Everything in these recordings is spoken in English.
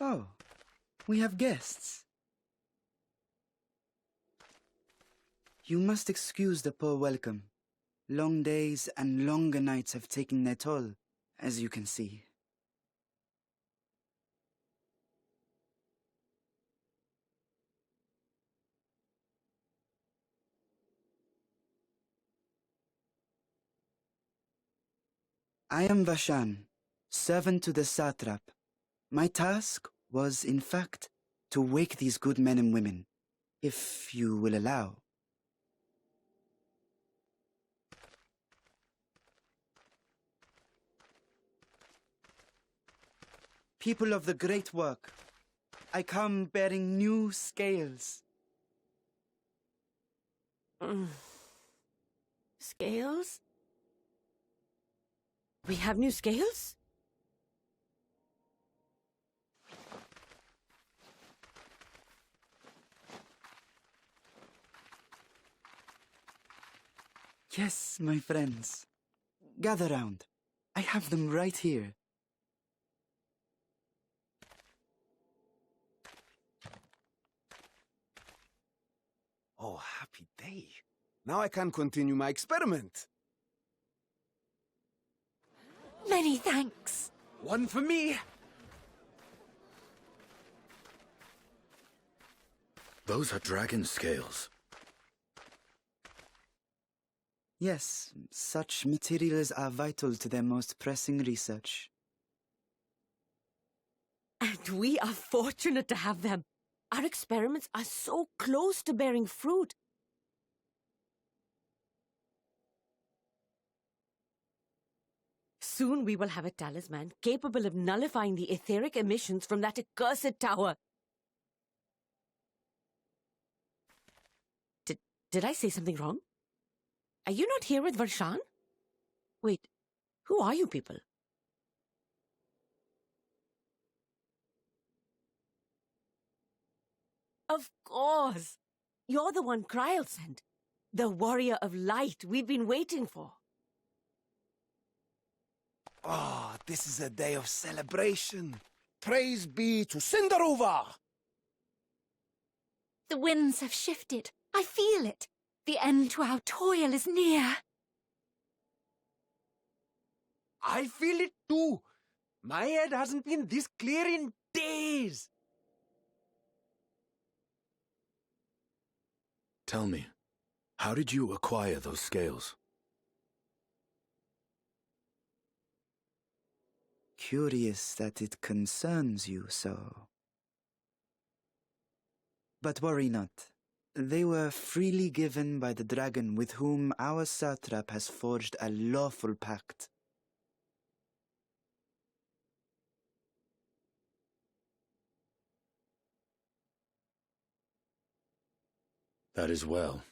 Oh, we have guests. You must excuse the poor welcome. Long days and longer nights have taken their toll, as you can see. I am Vashan, servant to the satrap. My task was, in fact, to wake these good men and women, if you will allow. People of the great work, I come bearing new scales. Scales? We have new scales? Yes, my friends. Gather round. I have them right here. Oh, happy day. Now I can continue my experiment. Many thanks. One for me. Those are dragon scales. Yes, such materials are vital to their most pressing research. And we are fortunate to have them. Our experiments are so close to bearing fruit. Soon we will have a talisman capable of nullifying the etheric emissions from that accursed tower. Did I say something wrong? Are you not here with Varshan? Wait, who are you people? Of course! You're the one Kryl sent. The warrior of light we've been waiting for. Ah, this is a day of celebration. Praise be to Cinderova! The winds have shifted. I feel it. The end to our toil is near. I feel it too. My head hasn't been this clear in days. Tell me, how did you acquire those scales? Curious that it concerns you so. But worry not. They were freely given by the dragon with whom our satrap has forged a lawful pact. That is well.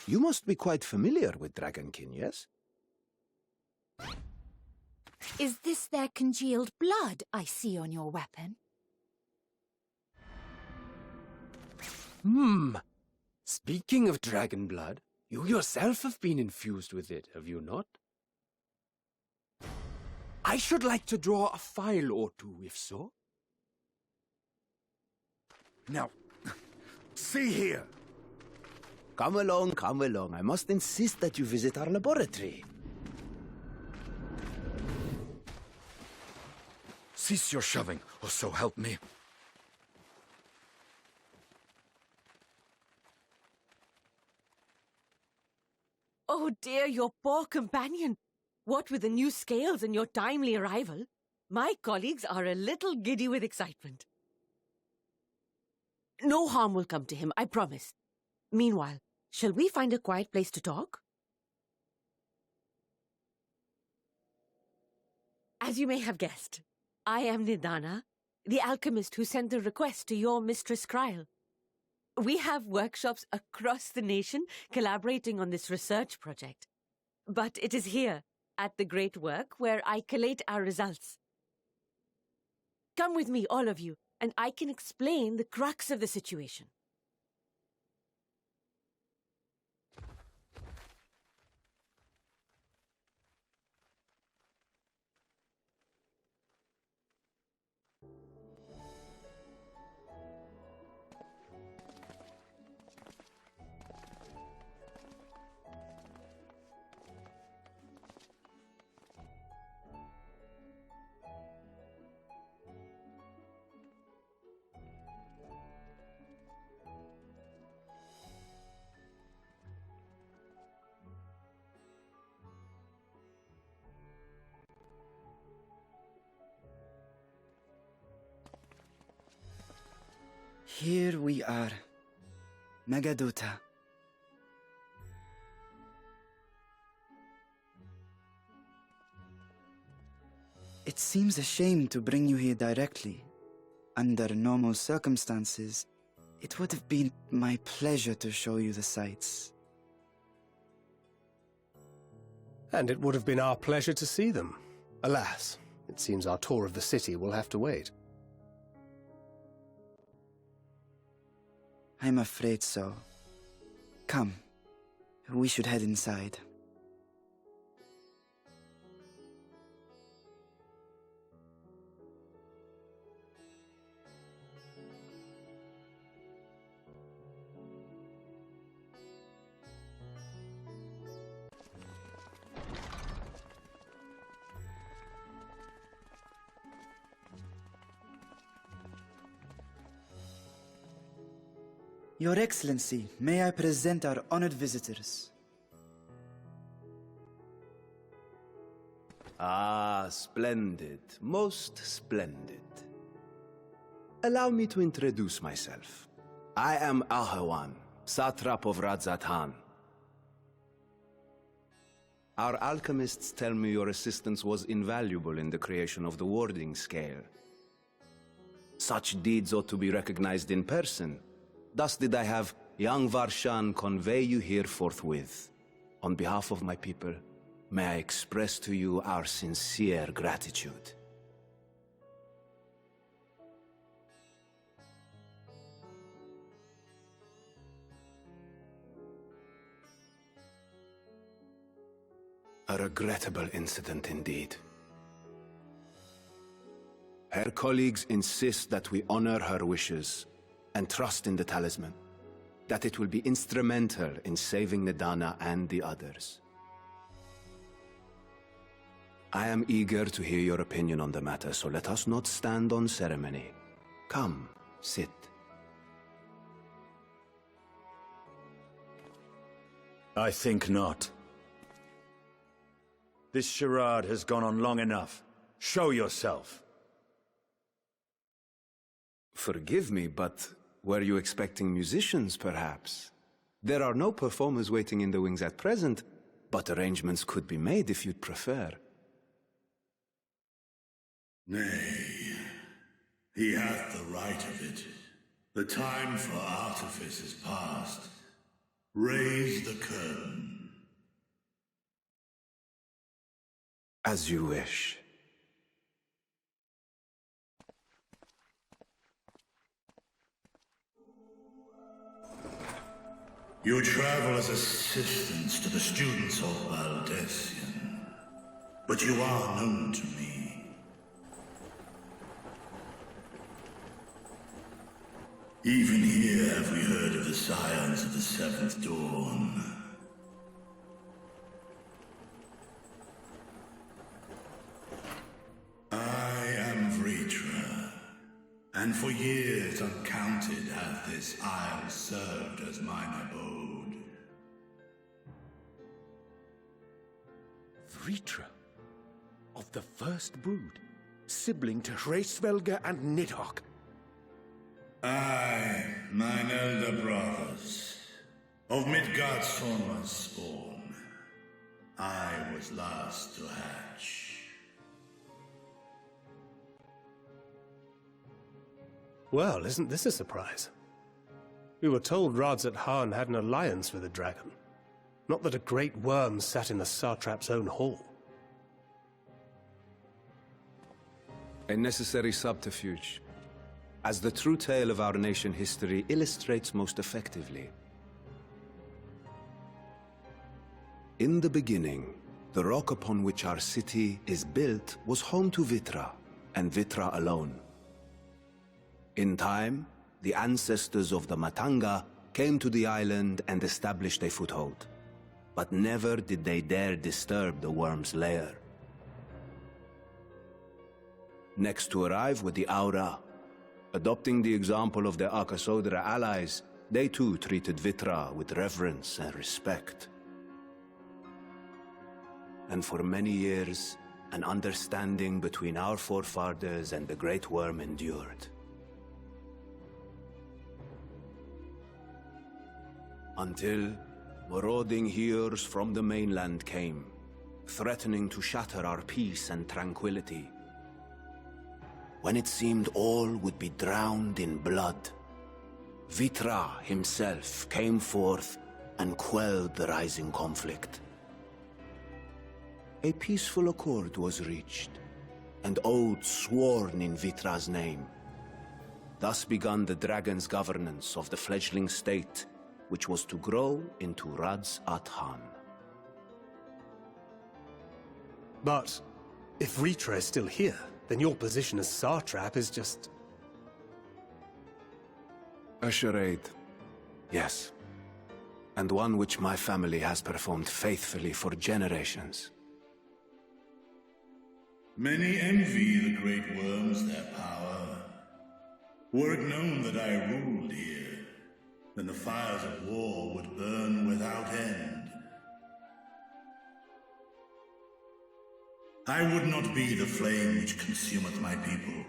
You must be quite familiar with Dragonkin, yes? Is this their congealed blood I see on your weapon? Speaking of dragon blood, you yourself have been infused with it, have you not? I should like to draw a file or two, if so. Now, see here. Come along, come along. I must insist that you visit our laboratory. Cease your shoving, or so help me. Oh dear, your poor companion. What with the new scales and your timely arrival, my colleagues are a little giddy with excitement. No harm will come to him, I promise. Meanwhile, shall we find a quiet place to talk? As you may have guessed, I am Nidana, the alchemist who sent the request to your Mistress Kryl. We have workshops across the nation collaborating on this research project. But it is here, at the Great Work, where I collate our results. Come with me, all of you, and I can explain the crux of the situation. Here we are. Megaduta. It seems a shame to bring you here directly. Under normal circumstances, it would have been my pleasure to show you the sights. And it would have been our pleasure to see them. Alas, it seems our tour of the city will have to wait. I'm afraid so. Come, we should head inside. Your Excellency, may I present our honored visitors? Ah, splendid. Most splendid. Allow me to introduce myself. I am Ahawan, satrap of Radzatan. Our alchemists tell me your assistance was invaluable in the creation of the warding scale. Such deeds ought to be recognized in person. Thus did I have young Varshan convey you here forthwith. On behalf of my people, may I express to you our sincere gratitude. A regrettable incident indeed. Her colleagues insist that we honor her wishes and trust in the talisman, that it will be instrumental in saving Nidana and the others. I am eager to hear your opinion on the matter, so let us not stand on ceremony. Come, sit. I think not. This charade has gone on long enough. Show yourself. Forgive me, but were you expecting musicians, perhaps? There are no performers waiting in the wings at present, but arrangements could be made if you'd prefer. Nay, he hath the right of it. The time for artifice is past. Raise the curtain. As you wish. You travel as assistants to the students of Valdesian, but you are known to me. Even here have we heard of the scions of the Seventh Dawn. I am Vrtra, and for years uncounted hath this isle served as mine abode. Vrtra, of the first brood, sibling to Hraesvelga and Nidhogg. I, mine elder brothers, of Midgardsormr's spawn, I was last to hatch. Well, isn't this a surprise? We were told Radzat had an alliance with a dragon. Not that a great worm sat in the satrap's own hall. A necessary subterfuge, as the true tale of our nation history illustrates most effectively. In the beginning, the rock upon which our city is built was home to Vrtra, and Vrtra alone. In time, the ancestors of the Matanga came to the island and established a foothold. But never did they dare disturb the worm's lair. Next to arrive were the Aura. Adopting the example of their Akasodra allies, they too treated Vrtra with reverence and respect. And for many years, an understanding between our forefathers and the Great Worm endured. Until marauding heroes from the mainland came, threatening to shatter our peace and tranquility. When it seemed all would be drowned in blood, Vrtra himself came forth and quelled the rising conflict. A peaceful accord was reached, and oaths sworn in Vrtra's name. Thus began the dragon's governance of the fledgling state, which was to grow into Radz-at-Han. But if Vrtra is still here, then your position as Satrap is just... A charade, yes. And one which my family has performed faithfully for generations. Many envy the great worms their power. Were it known that I ruled here, then the fires of war would burn without end. I would not be the flame which consumeth my people.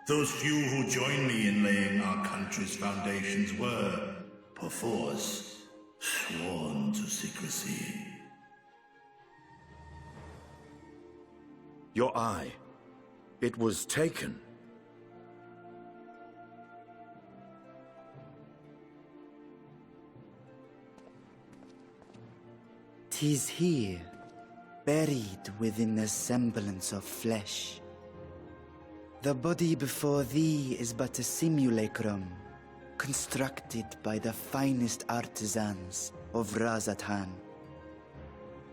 Those few who join me in laying our country's foundations were, perforce, sworn to secrecy. Your eye. It was taken. 'Tis here, buried within the semblance of flesh. The body before thee is but a simulacrum, constructed by the finest artisans of Radz-at-Han.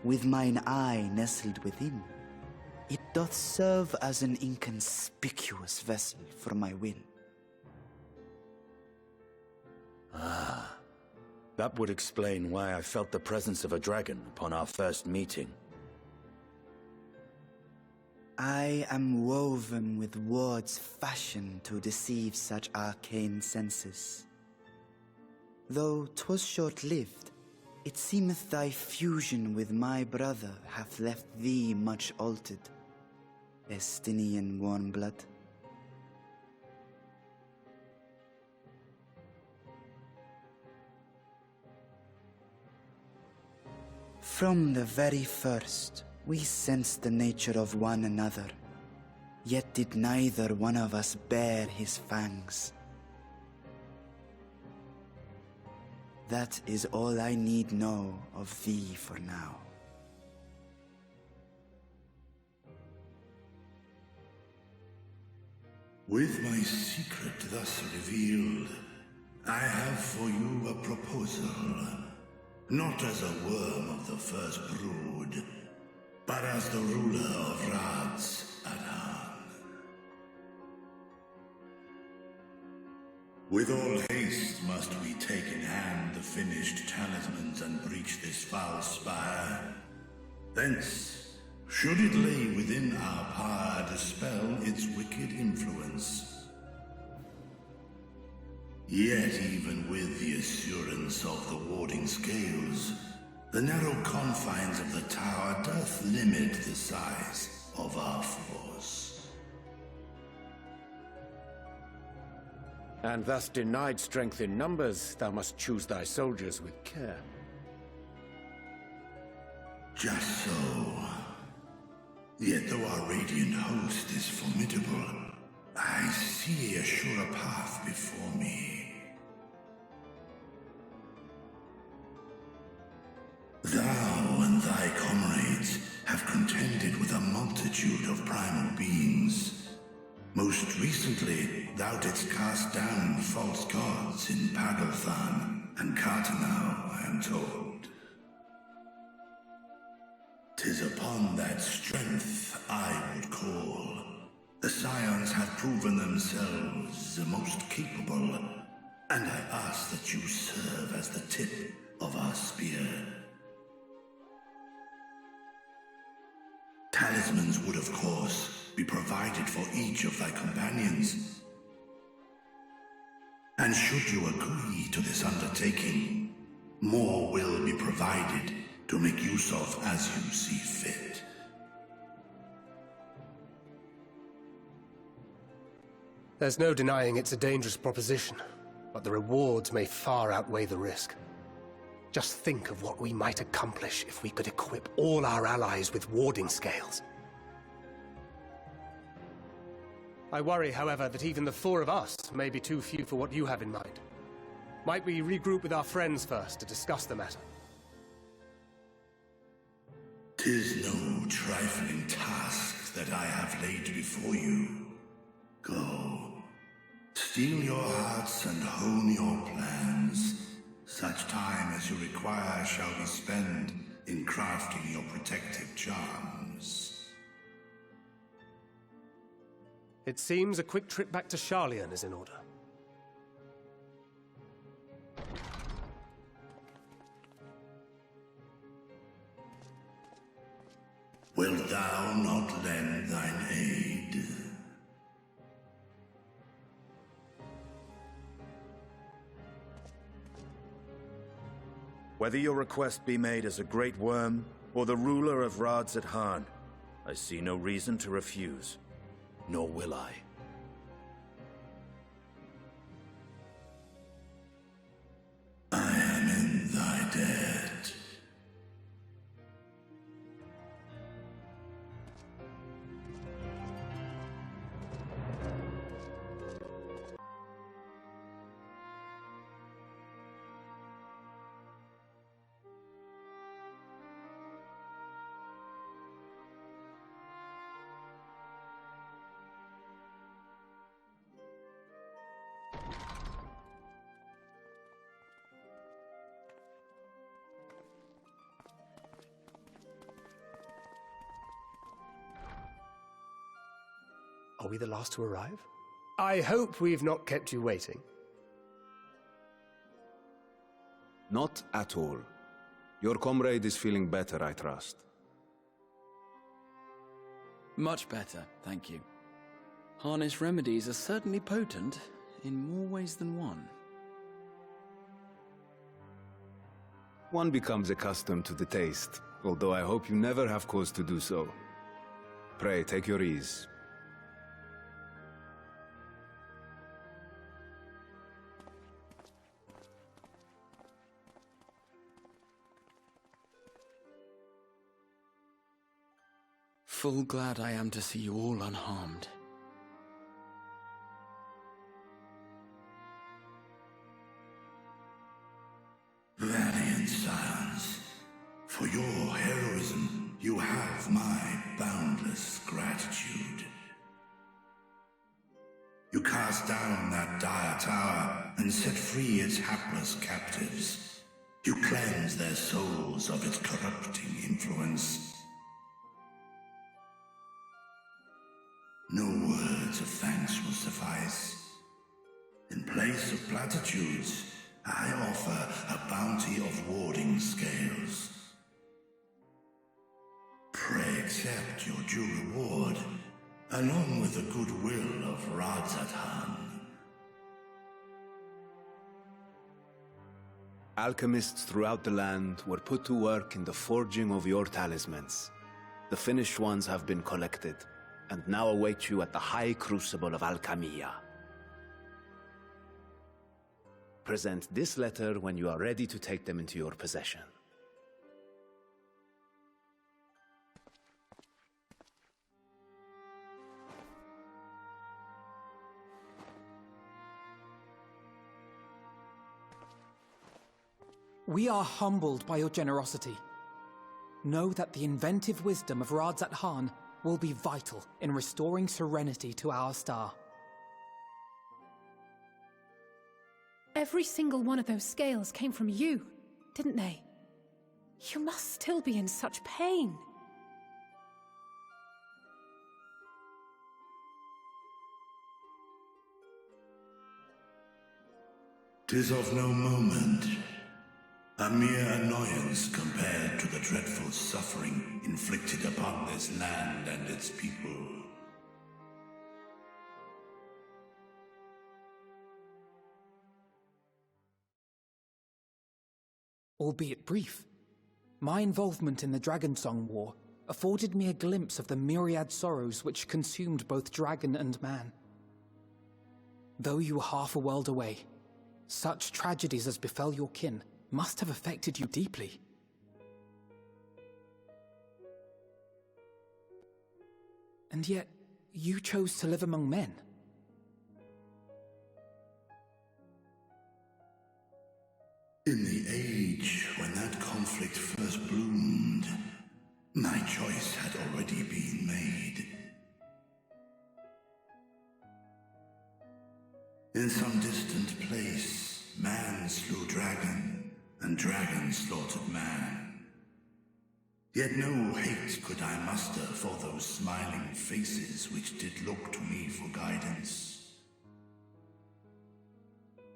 With mine eye nestled within, it doth serve as an inconspicuous vessel for my will. Ah, that would explain why I felt the presence of a dragon upon our first meeting. I am woven with wards fashioned to deceive such arcane senses. Though 'twas short-lived, it seemeth thy fusion with my brother hath left thee much altered, Estinian warm-blood. From the very first, we sensed the nature of one another, yet did neither one of us bare his fangs. That is all I need know of thee for now. With my secret thus revealed, I have for you a proposal. Not as a worm of the first brood, but as the ruler of Radz-at-Han. With all haste must we take in hand the finished talismans and breach this foul spire. Thence, should it lay within our power, dispel its wicked influence. Yet even with the assurance of the warding scales, the narrow confines of the tower doth limit the size of our force. And thus denied strength in numbers, thou must choose thy soldiers with care. Just so. Yet though our radiant host is formidable, I see a surer path before me. Thou and thy comrades have contended with a multitude of primal beings. Most recently, thou didst cast down false gods in Pagalthan and Cartanau, I am told. 'Tis upon that strength I would call. The Scions have proven themselves the most capable, and I ask that you serve as the tip of our spear. Talismans would, of course, be provided for each of thy companions. And should you agree to this undertaking, more will be provided to make use of as you see fit. There's no denying it's a dangerous proposition, but the rewards may far outweigh the risk. Just think of what we might accomplish if we could equip all our allies with warding scales. I worry, however, that even the four of us may be too few for what you have in mind. Might we regroup with our friends first to discuss the matter? 'Tis no trifling task that I have laid before you. Go, steel your hearts and hone your plans. Such time as you require shall be spent in crafting your protective charms. It seems a quick trip back to Charlian is in order. Wilt thou not lend thine aid? Whether your request be made as a great worm, or the ruler of Vrtra, I see no reason to refuse, nor will I. I am in thy debt. Are we the last to arrive? I hope we've not kept you waiting. Not at all. Your comrade is feeling better, I trust. Much better, thank you. Harness remedies are certainly potent, in more ways than one. One becomes accustomed to the taste, although I hope you never have cause to do so. Pray, take your ease. Full glad I am to see you all unharmed. Valiant scions, for your heroism, you have my boundless gratitude. You cast down that dire tower and set free its hapless captives. You cleanse their souls of its corrupting influence. No words of thanks will suffice. In place of platitudes, I offer a bounty of warding scales. Pray accept your due reward, along with the goodwill of Vrtra. Alchemists throughout the land were put to work in the forging of your talismans. The finished ones have been collected, and now await you at the High Crucible of Alchemia. Present this letter when you are ready to take them into your possession. We are humbled by your generosity. Know that the inventive wisdom of Vrtra will be vital in restoring serenity to our star. Every single one of those scales came from you, didn't they? You must still be in such pain. 'Tis of no moment. A mere annoyance compared to the dreadful suffering inflicted upon this land and its people. Albeit brief, my involvement in the Dragonsong War afforded me a glimpse of the myriad sorrows which consumed both dragon and man. Though you were half a world away, such tragedies as befell your kin must have affected you deeply. And yet, you chose to live among men. In the age when that conflict first bloomed, my choice had already been made. In some distant place, man slew dragon, and dragon slaughtered man. Yet no hate could I muster for those smiling faces which did look to me for guidance.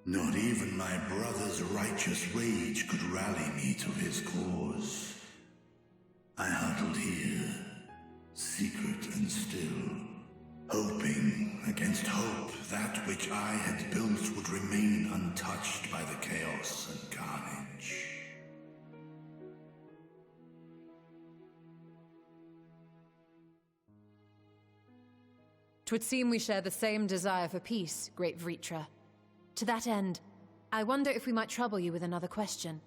Not even my brother's righteous rage could rally me to his cause. I huddled here, secret and still, hoping against hope that which I had built would remain untouched by the chaos and carnage. Twould seem we share the same desire for peace, great Vrtra. To that end, I wonder if we might trouble you with another question.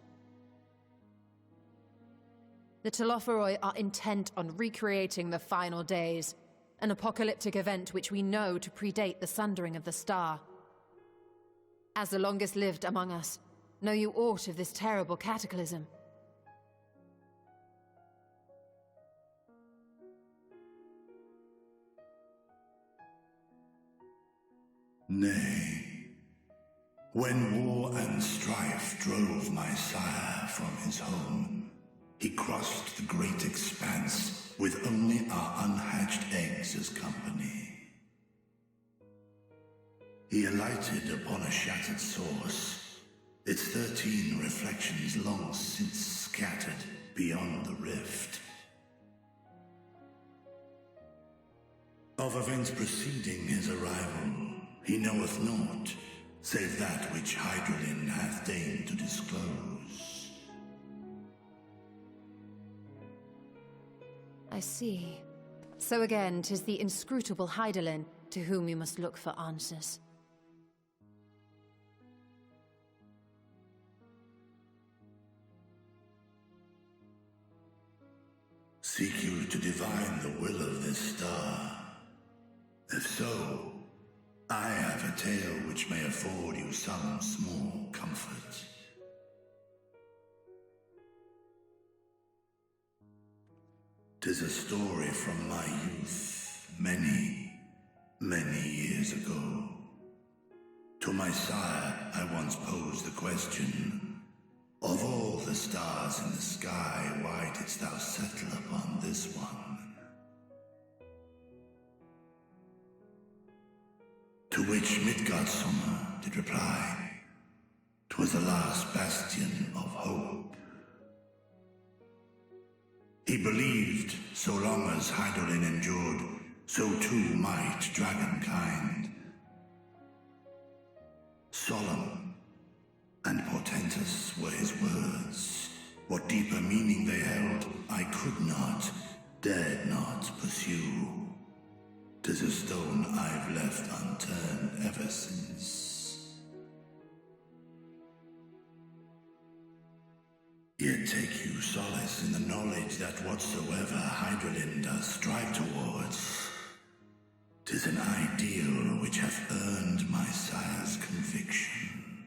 The Telophoroi are intent on recreating the final days, an apocalyptic event which we know to predate the sundering of the star. As the longest lived among us, know you aught of this terrible cataclysm? Nay. When war and strife drove my sire from his home, he crossed the great expanse with only our unhatched eggs as company. He alighted upon a shattered source, its 13 reflections long since scattered beyond the rift. Of events preceding his arrival, he knoweth naught, save that which Hydralin hath deigned to disclose. I see. So again, 'tis the inscrutable Hydralin to whom we must look for answers. Seek you to divine the will of this star? If so, I have a tale which may afford you some small comfort. "'Tis a story from my youth, many, many years ago. To my sire, I once posed the question, of all the stars in the sky, why didst thou settle upon this one? To which Midgardsummer did reply, 'twas the last bastion of hope. He believed so long as Hydralin endured, so too might dragonkind. Solemn and portentous were his words. What deeper meaning they held, I could not, dared not pursue. 'Tis a stone I've left unturned ever since. Yet take you solace in the knowledge that whatsoever Hydralin does strive towards, 'tis an ideal which hath earned my sire's conviction.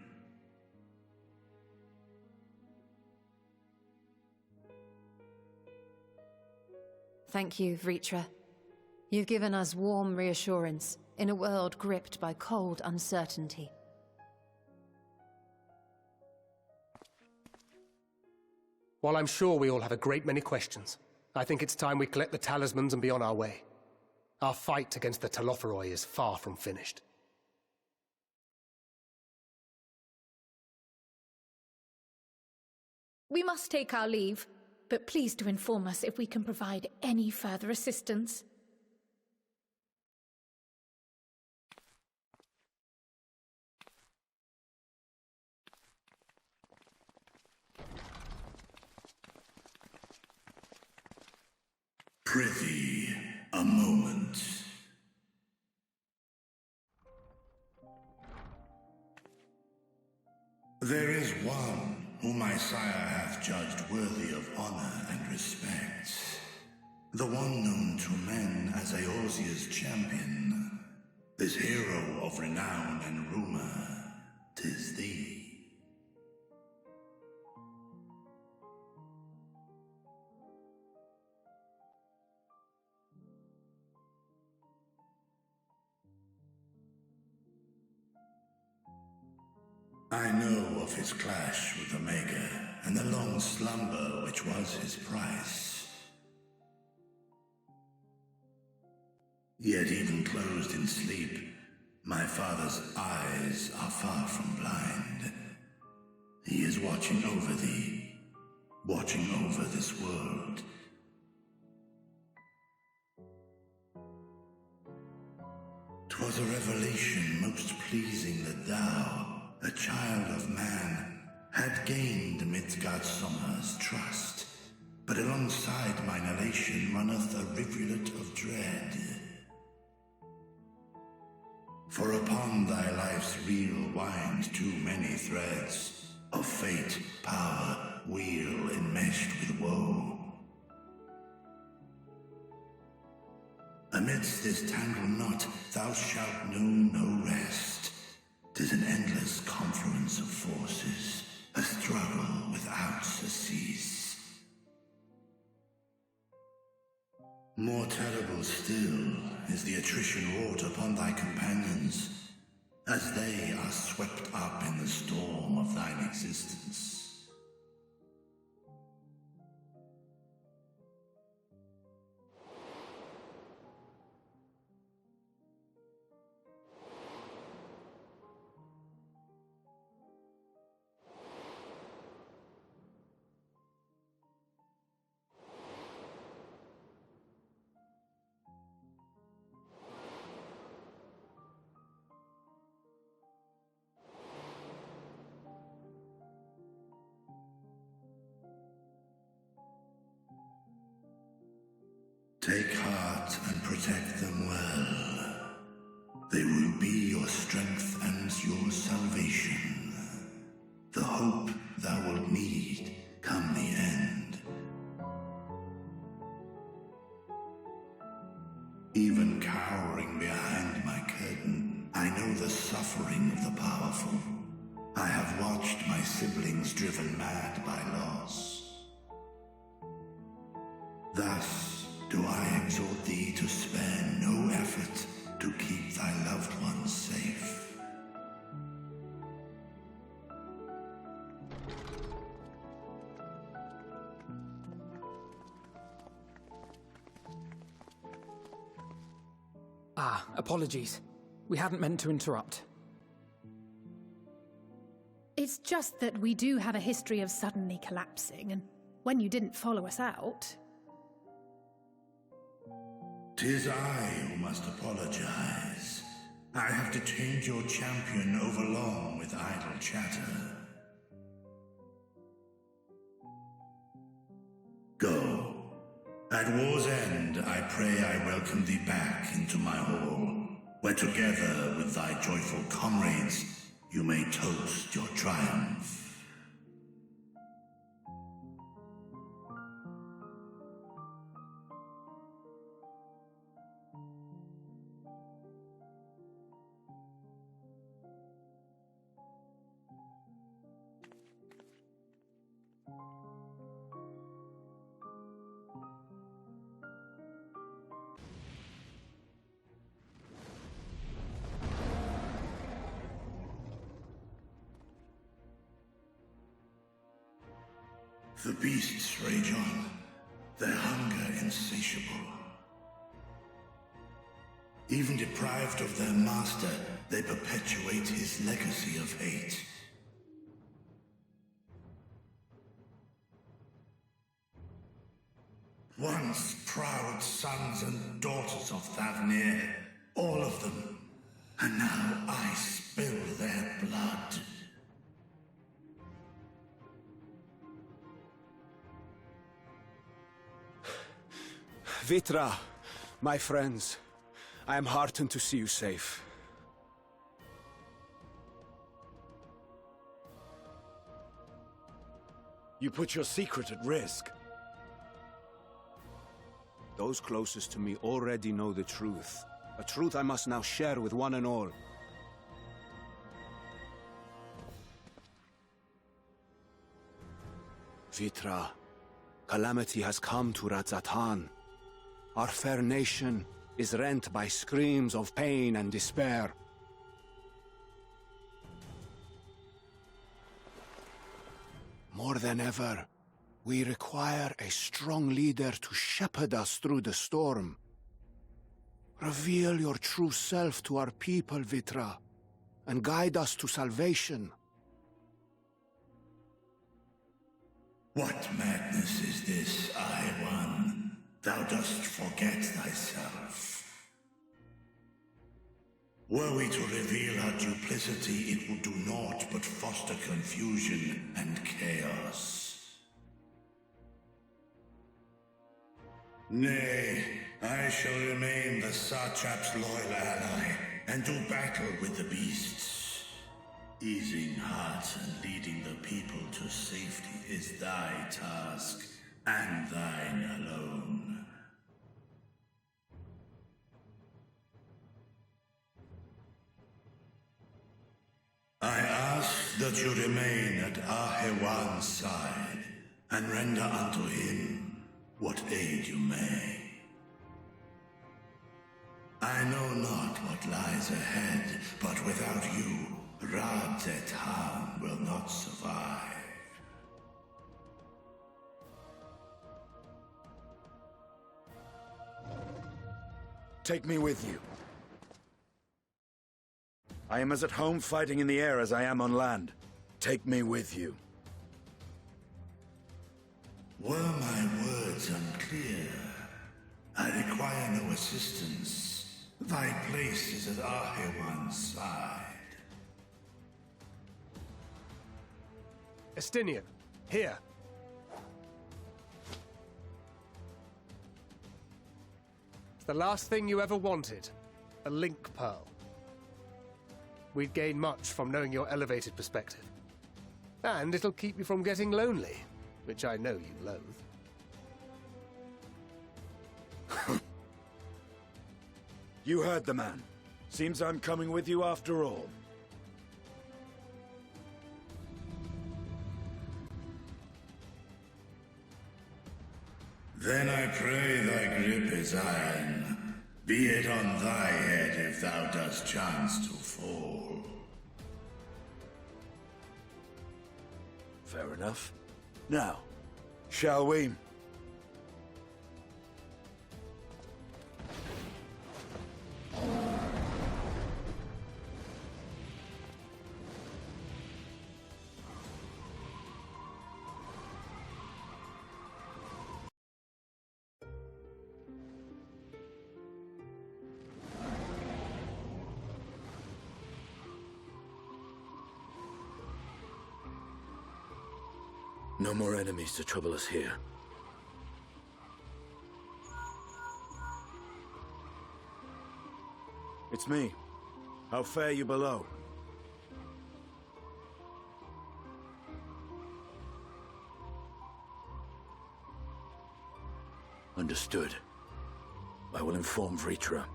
Thank you, Vrtra. You've given us warm reassurance in a world gripped by cold uncertainty. While I'm sure we all have a great many questions, I think it's time we collect the talismans and be on our way. Our fight against the Telophoroi is far from finished. We must take our leave, but please do inform us if we can provide any further assistance. Prithee, a moment. There is one whom my sire hath judged worthy of honor and respect. The one known to men as Eorzea's champion. This hero of renown and rumor, 'tis thee. I know of his clash with Omega, and the long slumber which was his price. Yet even closed in sleep, my father's eyes are far from blind. He is watching over thee, watching over this world. 'Twas a revelation most pleasing that thou, a child of man, had gained Midgardsormr's trust, but alongside mine elation runneth a rivulet of dread. For upon thy life's reel wind too many threads of fate, power, weal enmeshed with woe. Amidst this tangled knot thou shalt know no rest. 'Tis an endless confluence of forces, a struggle without surcease. More terrible still is the attrition wrought upon thy companions, as they are swept up in the storm of thine existence. Take heart and protect them well. They will be your strength and your salvation. The hope thou wilt need come the end. Even cowering behind my curtain, I know the suffering of the powerful. I have watched my siblings driven mad by loss. Thus, do I exhort thee to spare no effort to keep thy loved ones safe. Apologies. We hadn't meant to interrupt. It's just that we do have a history of suddenly collapsing, and when you didn't follow us out... 'Tis I who must apologize. I have detained your champion overlong with idle chatter. Go. At war's end, I pray I welcome thee back into my hall, where together with thy joyful comrades, you may toast your triumph. The beasts rage on, their hunger insatiable. Even deprived of their master, they perpetuate his legacy of hate. Once proud sons and daughters of Thavnir, all of them, and now I spill their blood. Vrtra, my friends, I am heartened to see you safe. You put your secret at risk. Those closest to me already know the truth. A truth I must now share with one and all. Vrtra, calamity has come to Radzatan. Our fair nation is rent by screams of pain and despair. More than ever, we require a strong leader to shepherd us through the storm. Reveal your true self to our people, Vrtra, and guide us to salvation. What madness is this, I-One? Thou dost forget thyself. Were we to reveal our duplicity, it would do naught but foster confusion and chaos. Nay, I shall remain the Satrap's loyal ally, and do battle with the beasts. Easing hearts and leading the people to safety is thy task, and thine alone. I ask that you remain at Ahewan's side, and render unto him what aid you may. I know not what lies ahead, but without you, Radzatan will not survive. Take me with you. I am as at home fighting in the air as I am on land. Take me with you. Were my words unclear? I require no assistance. Thy place is at Ahewan's side. Estinian, here. It's the last thing you ever wanted. A link pearl. We'd gain much from knowing your elevated perspective. And it'll keep you from getting lonely, which I know you loathe. You heard the man. Seems I'm coming with you after all. Then I pray thy grip is iron. Be it on thy head if thou dost chance to fall. Fair enough. Now, shall we? No more enemies to trouble us here. It's me. How fare you below? Understood. I will inform Vrtra.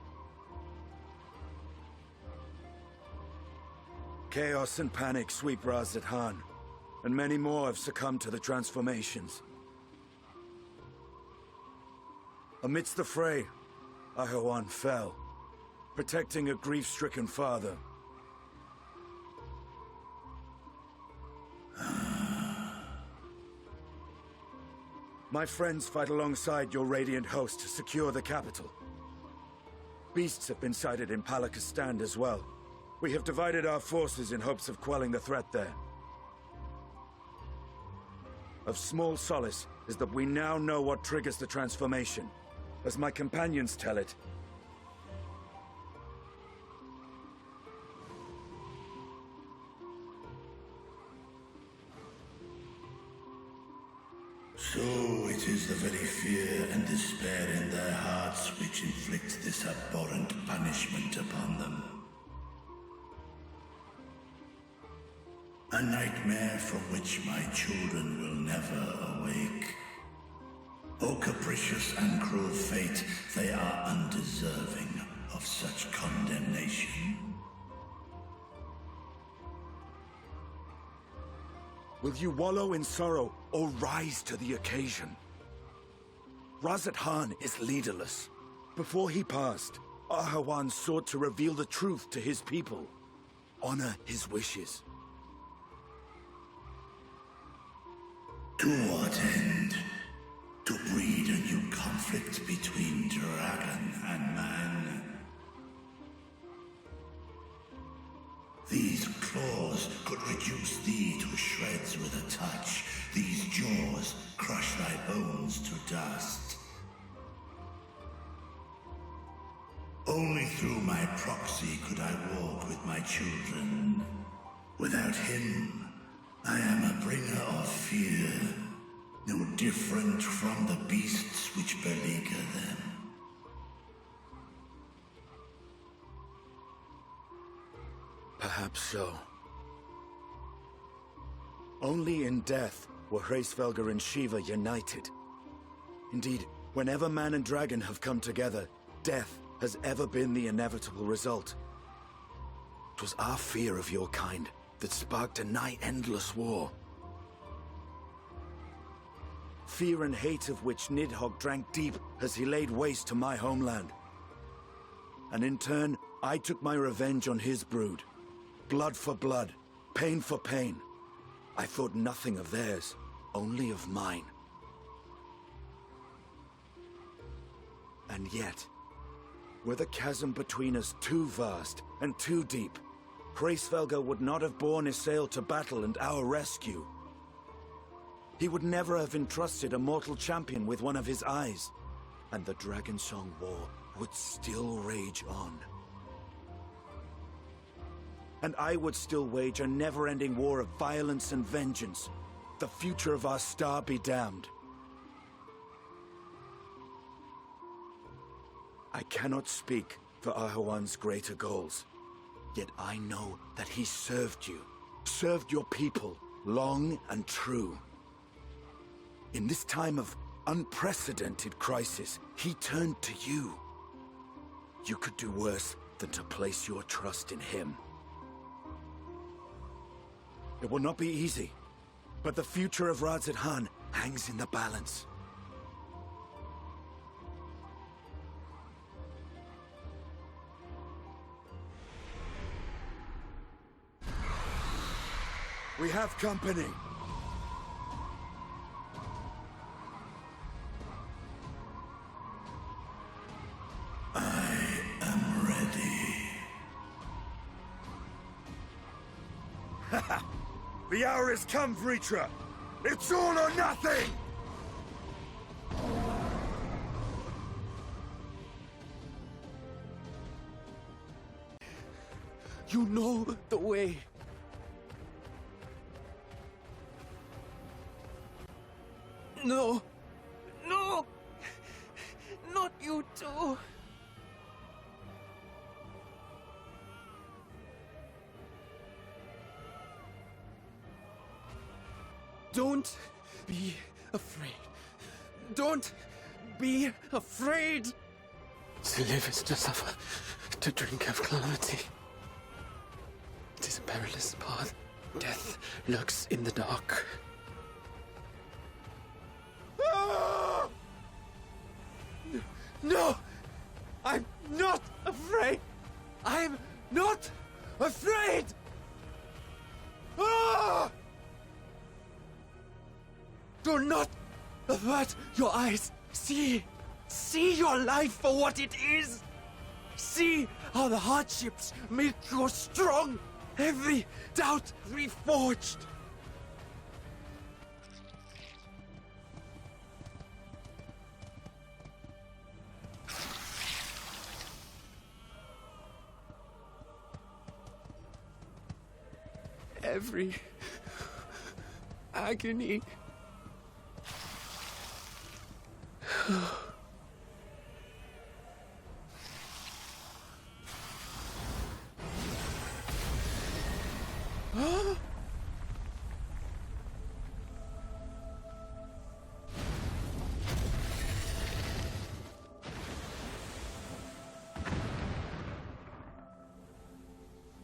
Chaos and panic sweep Radzatan, and many more have succumbed to the transformations. Amidst the fray, Ahewan fell, protecting a grief-stricken father. My friends fight alongside your Radiant host to secure the capital. Beasts have been sighted in Palakistan as well. We have divided our forces in hopes of quelling the threat there. Of small solace is that we now know what triggers the transformation. As my companions tell it, So it is the very fear and despair in their hearts which inflict this abhorrent punishment upon them. A nightmare from which my children will never awake. O capricious and cruel fate, they are undeserving of such condemnation. Will you wallow in sorrow or rise to the occasion? Razat Khan is leaderless. Before he passed, Ahawan sought to reveal the truth to his people, honor his wishes. To what end? To breed a new conflict between dragon and man? These claws could reduce thee to shreds with a touch. These jaws crush thy bones to dust. Only through my proxy could I walk with my children. Without him, I am a bringer of fear, no different from the beasts which beleaguer them. Perhaps so. Only in death were Hraesvelgr and Shiva united. Indeed, whenever man and dragon have come together, death has ever been the inevitable result. It was our fear of your kind that sparked a nigh-endless war. Fear and hate of which Nidhogg drank deep as he laid waste to my homeland. And in turn, I took my revenge on his brood. Blood for blood, pain for pain. I thought nothing of theirs, only of mine. And yet, were the chasm between us too vast and too deep, Hraesvelgr would not have borne Isael to battle and our rescue. He would never have entrusted a mortal champion with one of his eyes, and the Dragonsong War would still rage on. And I would still wage a never-ending war of violence and vengeance. The future of our star be damned. I cannot speak for Ahawan's greater goals, yet I know that he served you, served your people, long and true. In this time of unprecedented crisis, he turned to you. You could do worse than to place your trust in him. It will not be easy, but the future of Razat Khan hangs in the balance. We have company. I am ready. The hour has come, Vrtra! It's all or nothing! You know the way. No! No! Not you too! Don't be afraid. Don't be afraid! To live is to suffer, to drink of calamity. It is a perilous path. Death lurks in the dark. No! I'm not afraid! I'm not afraid! Ah! Do not avert your eyes. See your life for what it is. See how the hardships make you strong. Every doubt reforged. Every agony.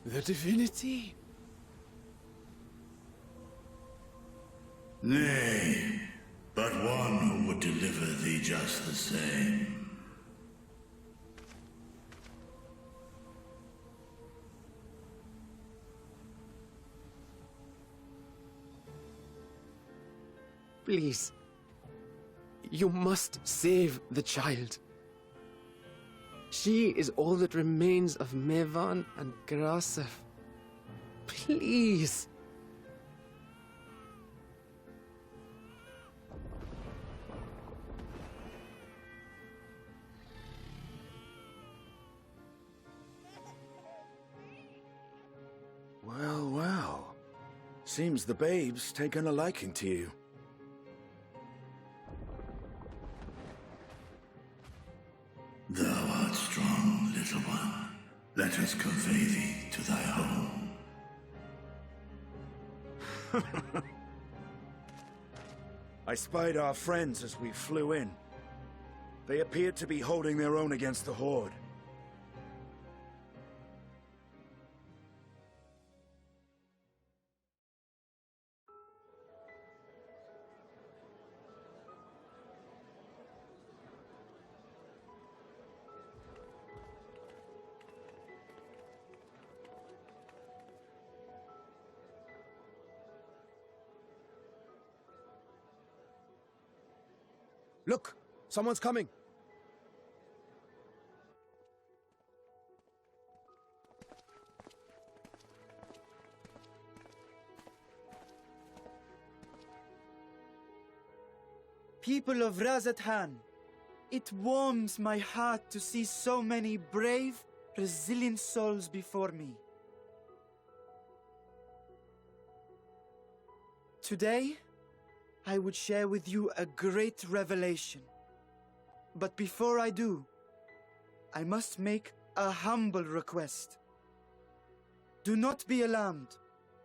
The divinity? Nay, but one who would deliver thee just the same. Please. You must save the child. She is all that remains of Mevan and Grasef. Please. Well, well. Seems the babe's taken a liking to you. Thou art strong, little one. Let us convey thee to thy home. I spied our friends as we flew in. They appeared to be holding their own against the Horde. Look! Someone's coming! People of Razathan, it warms my heart to see so many brave, resilient souls before me. Today, I would share with you a great revelation. But before I do, I must make a humble request. Do not be alarmed,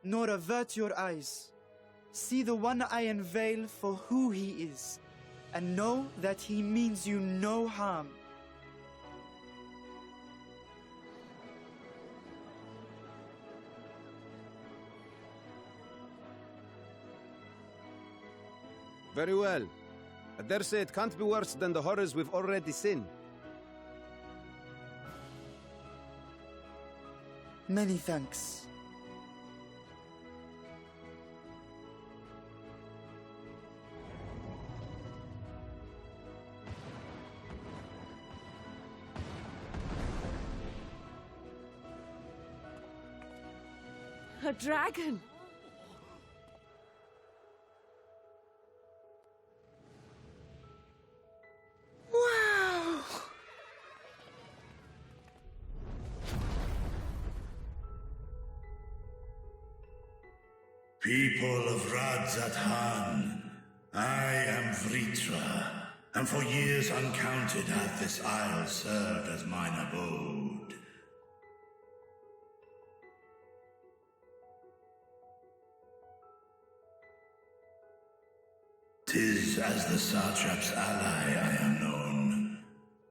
nor avert your eyes. See the one I unveil for who he is, and know that he means you no harm. Very well. I dare say it can't be worse than the horrors we've already seen. Many thanks. A dragon! Wow! People of Razathan, I am Vrtra, and for years uncounted hath this isle served as mine abode. 'Tis as the Satrap's ally I am known.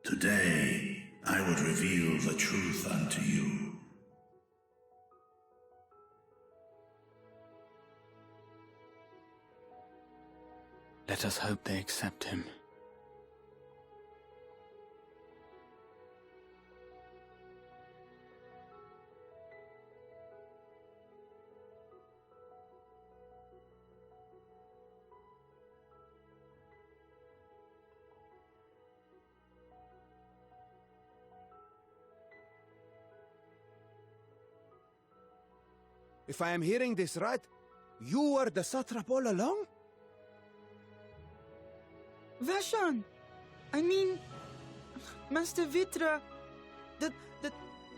Today, I would reveal the truth unto you. Let us hope they accept him. If I am hearing this right, you were the satrap all along? Vashan! I mean, Master Vrtra,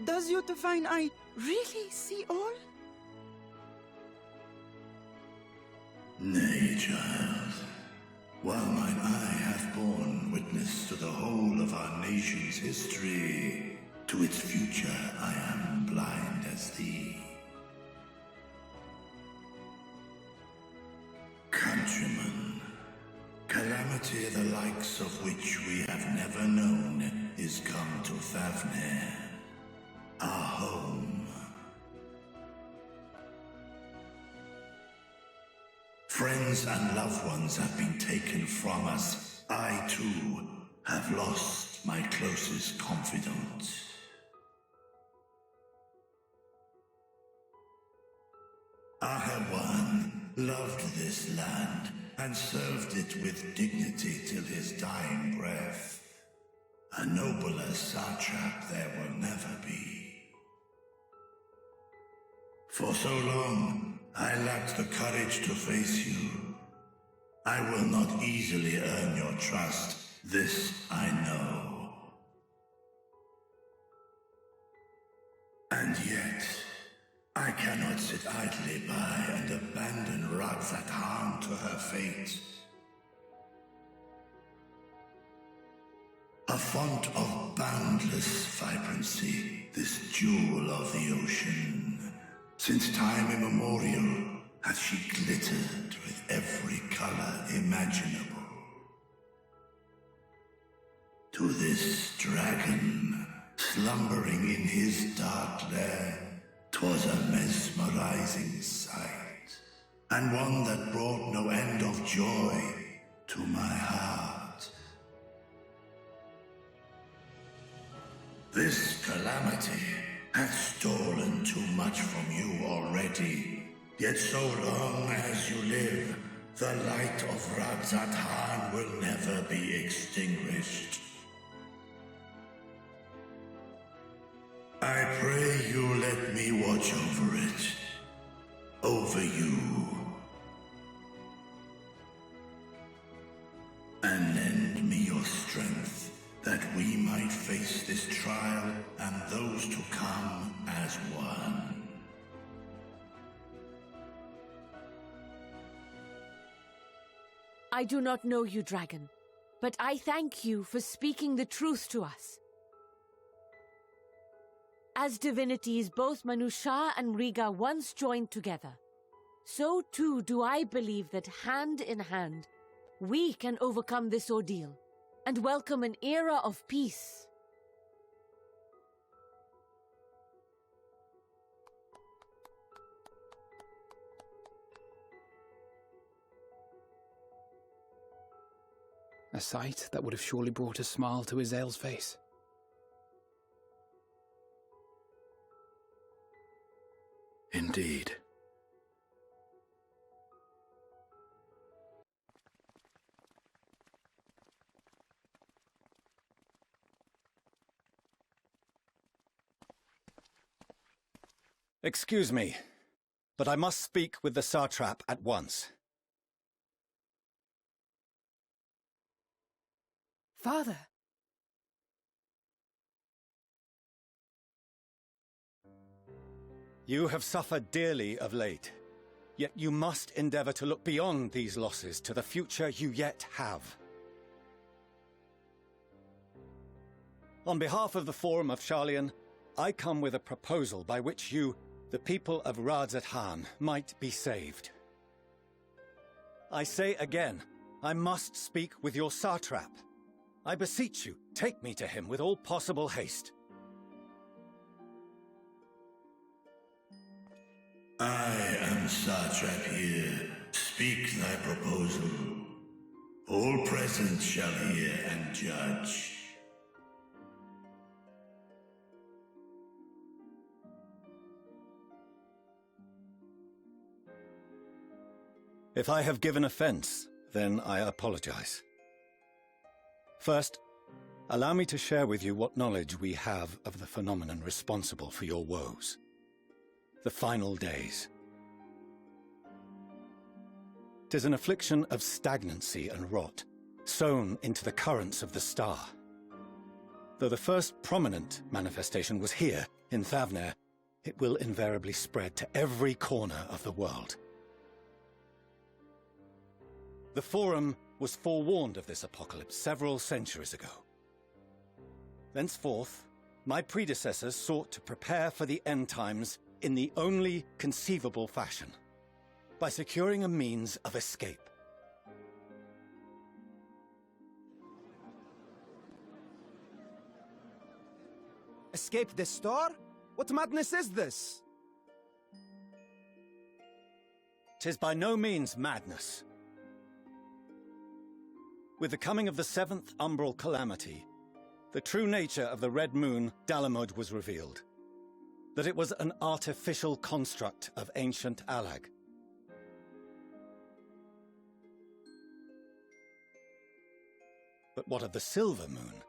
does your divine eye really see all? Nay, child. While mine eye hath borne witness to the whole of our nation's history, to its future I am blind as thee. Countrymen, calamity the likes of which we have never known is come to Favnir, our home. friends and loved ones have been taken from us, I too have lost my closest confidant. Ahawan loved this land and served it with dignity till his dying breath. A nobler satrap there will never be. For so long, I lacked the courage to face you. I will not easily earn your trust, this I know. And yet, I cannot sit idly by and abandon Vrtra to her fate. A font of boundless vibrancy, this jewel of the ocean. Since time immemorial, hath she glittered with every color imaginable. To this dragon, slumbering in his dark lair, 'twas a mesmerizing sight, and one that brought no end of joy to my heart. This calamity hath stolen too much from you already, yet so long as you live, the light of Vrtra will never be extinguished. I pray you let me watch over it, over you, and lend me your strength, that we might face this trial and those to come as one. I do not know you, dragon, but I thank you for speaking the truth to us. As divinities, both Manusha and Riga once joined together, so too do I believe that hand in hand, we can overcome this ordeal and welcome an era of peace. A sight that would have surely brought a smile to Izael's face. Indeed. Excuse me, but I must speak with the satrap at once. Father! You have suffered dearly of late, yet you must endeavor to look beyond these losses to the future you yet have. On behalf of the Forum of Sharlayan, I come with a proposal by which you, the people of Vrtra, might be saved. I say again, I must speak with your satrap. I beseech you, take me to him with all possible haste. I am satrap here. Speak thy proposal. All present shall hear and judge. If I have given offense, then I apologize. First, allow me to share with you what knowledge we have of the phenomenon responsible for your woes. The final days. 'Tis an affliction of stagnancy and rot, sown into the currents of the star. Though the first prominent manifestation was here, in Thavner, it will invariably spread to every corner of the world. The Forum was forewarned of this apocalypse several centuries ago. Thenceforth, my predecessors sought to prepare for the end times in the only conceivable fashion, by securing a means of escape. Escape the star? What madness is this? 'Tis by no means madness, With the coming of the 7th Umbral Calamity, the true nature of the Red Moon, Dalamud, was revealed. That it was an artificial construct of ancient Alag. But what of the Silver Moon?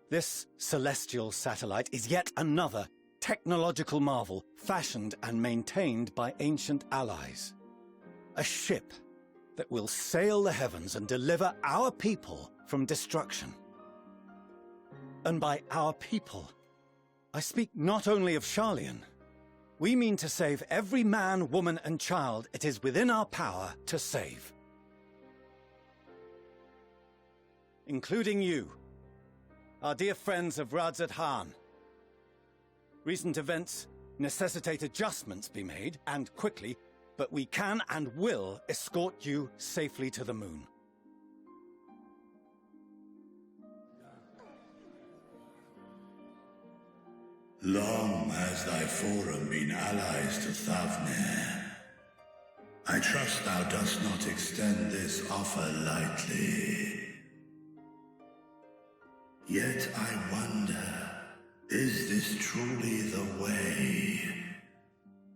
This celestial satellite is yet another technological marvel fashioned and maintained by ancient allies. A ship that will sail the heavens and deliver our people from destruction. And by our people, I speak not only of Sharlayan. We mean to save every man, woman, and child it is within our power to save. Including you, our dear friends of Vrtra Han. Recent events necessitate adjustments be made, and quickly, but we can and will escort you safely to the moon. Long has thy forum been allies to Thavnir. I trust thou dost not extend this offer lightly. Yet I wonder, is this truly the way?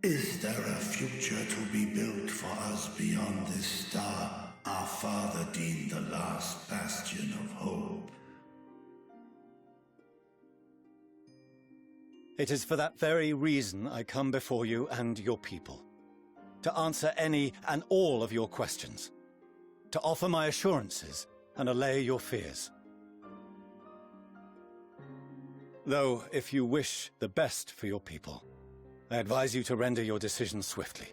Is there a future to be built for us beyond this star our father deemed the last bastion of hope? It is for that very reason I come before you and your people. To answer any and all of your questions. To offer my assurances and allay your fears. Though, if you wish the best for your people, I advise you to render your decision swiftly.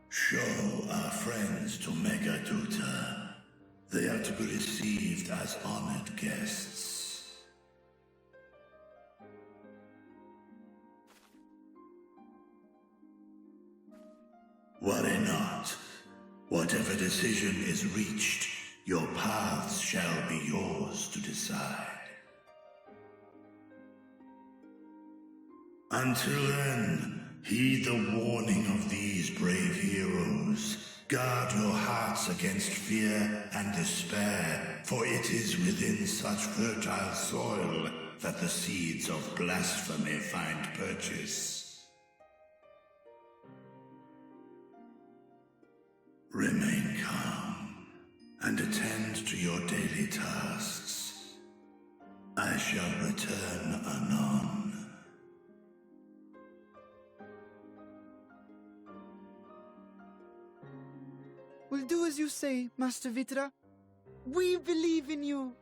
Show our friends to Megaduta. They are to be received as honored guests. Worry not. Whatever decision is reached, your paths shall be yours to decide. Until then, heed the warning of these brave heroes. Guard your hearts against fear and despair, for it is within such fertile soil that the seeds of blasphemy find purchase. Remain calm and attend to your daily tasks. I shall return anon. We'll do as you say, Master Vrtra. We believe in you.